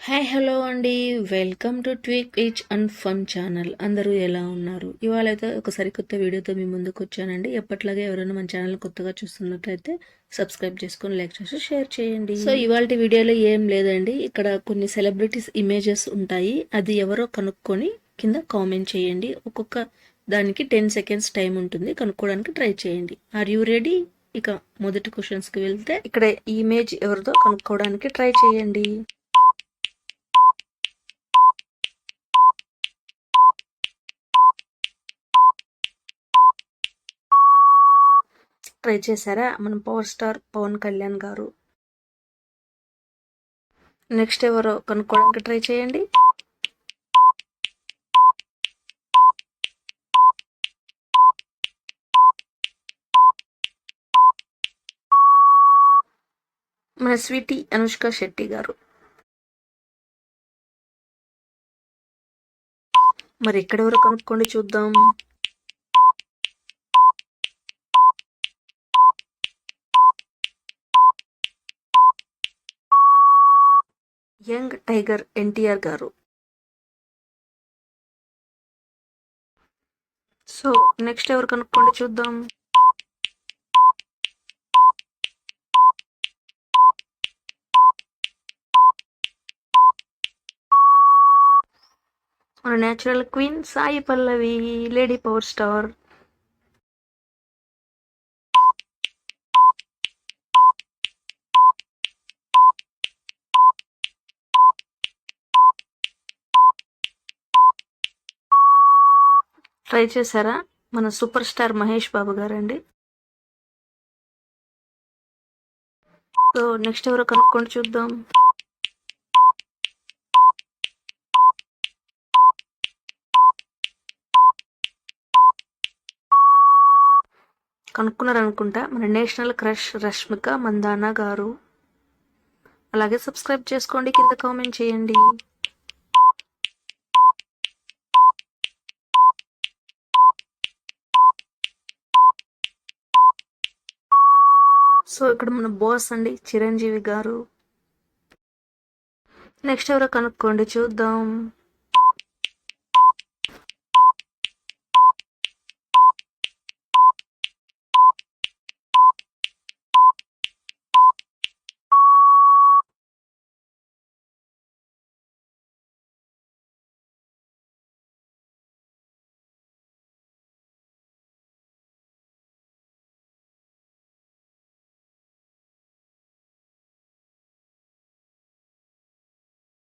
Hi hello అండి. Welcome to tweak each and fun channel. అందరూ ఎలా ఉన్నారు? ఇవాళ అయితే ఒక సరికొత్త వీడియోతో మీ ముందుకు వచ్చానండి. ఎప్పట్లాగే ఎవరైనా మన ఛానల్ కొత్తగా చూస్తున్నట్లయితే సబ్స్క్రైబ్ చేసుకొని లైక్ చేసి షేర్ చేయండి. సో ఇవాళ వీడియోలో ఏం లేదండి, ఇక్కడ కొన్ని సెలబ్రిటీస్ ఇమేజెస్ ఉంటాయి. అది ఎవరో కనుక్కొని కింద కామెంట్ చేయండి. ఒక్కొక్క దానికి 10 సెకండ్స్ టైం ఉంటుంది, కనుక్కోవడానికి ట్రై చేయండి. Are you ready? ఇక మొదటి క్వశ్చన్స్కి వెళ్తే, ఇక్కడ ఈ ఇమేజ్ ఎవరిదో కనుక్కోవడానికి ట్రై చేయండి. ట్రై చేశారా? మన పవర్ స్టార్ పవన్ కళ్యాణ్ గారు. నెక్స్ట్ ఎవరో కనుక్కోవడానికి ట్రై చేయండి. మన స్వీటీ అనుష్క శెట్టి గారు. మరి ఎక్కడెవరో కనుక్కోండి చూద్దాం. యంగ్ టైగర్ ఎన్టీఆర్ గారు. సో నెక్స్ట్ ఎవరు కనుక్కోండి చూద్దాం. మన natural queen Sai Pallavi, lady power star. Try చేశారా? మన సూపర్ స్టార్ మహేష్ బాబు గారండి. సో నెక్స్ట్ ఎవరో కనుక్కోండి చూద్దాం. కనుక్కున్నారనుకుంటా. మన నేషనల్ క్రష్ రష్మిక మందానా గారు. అలాగే సబ్స్క్రైబ్ చేసుకోండి, కింద కామెంట్ చేయండి. సో ఇక్కడ మన బాస్ అండి, చిరంజీవి గారు. నెక్స్ట్ ఎవరో కనుక్కోండి చూద్దాం.